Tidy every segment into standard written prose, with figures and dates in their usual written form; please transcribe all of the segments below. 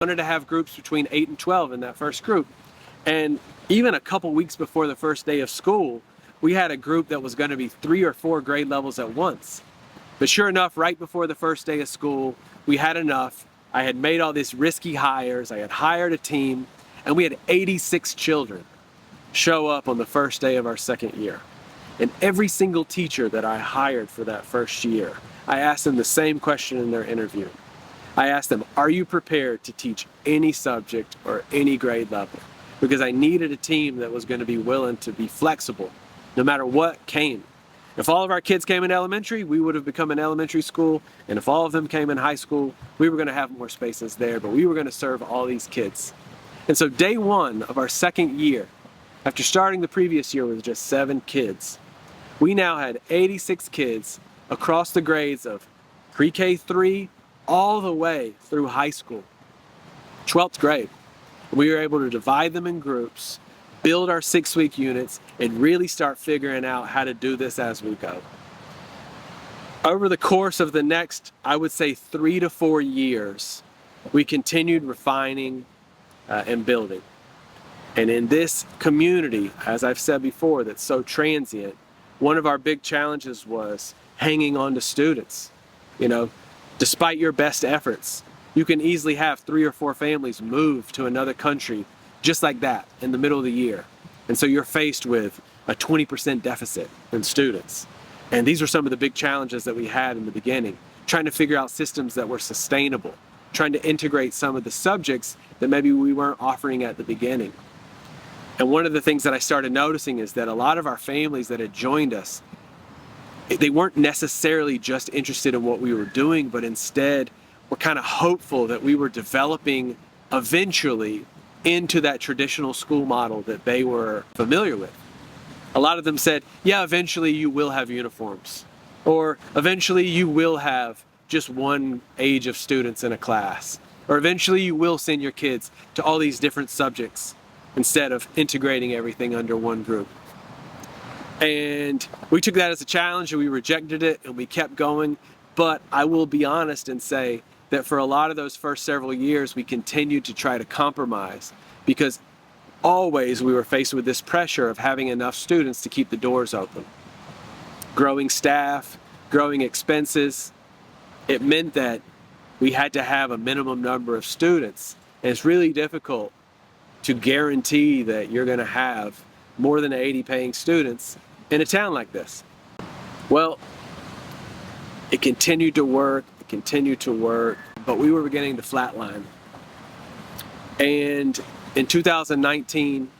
wanted to have groups between 8 and 12 in that first group. And even a couple weeks before the first day of school, we had a group that was going to be 3 or 4 grade levels at once. But sure enough, right before the first day of school, we had enough. I had made all these risky hires. I had hired a team, and we had 86 children show up on the first day of our second year. And every single teacher that I hired for that first year, I asked them the same question in their interview. I asked them, are you prepared to teach any subject or any grade level? Because I needed a team that was going to be willing to be flexible no matter what came. If all of our kids came in elementary, we would have become an elementary school. And if all of them came in high school, we were going to have more spaces there, but we were going to serve all these kids. And so day one of our second year, after starting the previous year with just 7 kids, we now had 86 kids across the grades of pre-K 3 all the way through high school, 12th grade. We were able to divide them in groups, build our 6-week units, and really start figuring out how to do this as we go. Over the course of the next, I would say 3 to 4 years, we continued refining and building. And in this community, as I've said before, that's so transient, one of our big challenges was hanging on to students. You know, despite your best efforts, you can easily have 3 or 4 families move to another country just like that in the middle of the year. And so you're faced with a 20% deficit in students. And these were some of the big challenges that we had in the beginning, trying to figure out systems that were sustainable, trying to integrate some of the subjects that maybe we weren't offering at the beginning. And one of the things that I started noticing is that a lot of our families that had joined us, they weren't necessarily just interested in what we were doing, but instead were kind of hopeful that we were developing eventually into that traditional school model that they were familiar with. A lot of them said, yeah, eventually you will have uniforms, or eventually you will have just one age of students in a class, or eventually you will send your kids to all these different subjects instead of integrating everything under one group. And we took that as a challenge and we rejected it and we kept going. But I will be honest and say that for a lot of those first several years, we continued to try to compromise because always we were faced with this pressure of having enough students to keep the doors open. Growing staff, growing expenses, it meant that we had to have a minimum number of students. And it's really difficult to guarantee that you're going to have more than 80 paying students in a town like this. Well, it continued to work, but we were beginning to flatline. And in 2019,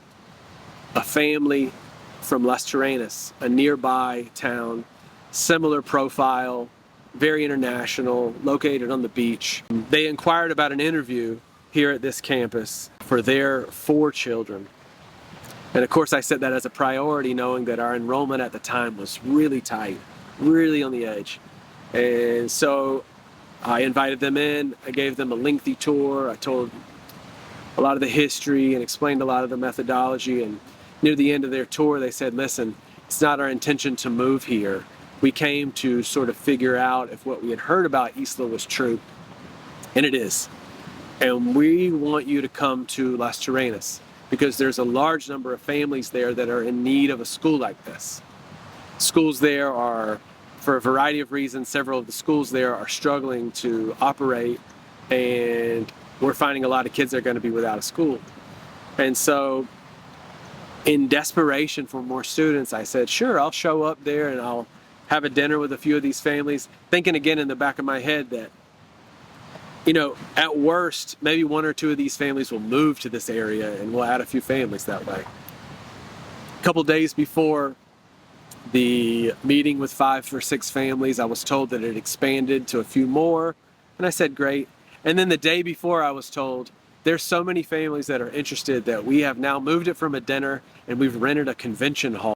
a family from Las Terrenas, a nearby town, similar profile, very international, located on the beach, they inquired about an interview here at this campus for their 4 children. And of course I set that as a priority, knowing that our enrollment at the time was really tight, really on the edge. And so I invited them in, I gave them a lengthy tour, I told a lot of the history and explained a lot of the methodology, and near the end of their tour they said, listen, it's not our intention to move here. We came to sort of figure out if what we had heard about ISLA was true, and it is. And we want you to come to Las Terrenas because there's a large number of families there that are in need of a school like this. Schools there are, for a variety of reasons, several of the schools there are struggling to operate, and we're finding a lot of kids that are going to be without a school. And so in desperation for more students, I said, sure, I'll show up there and I'll have a dinner with a few of these families, thinking again in the back of my head that, you know, at worst, maybe 1 or 2 of these families will move to this area and we'll add a few families that way. A couple days before the meeting with 5 or 6 families, I was told that it expanded to a few more, and I said, great. And then the day before I was told, there's so many families that are interested that we have now moved it from a dinner and we've rented a convention hall.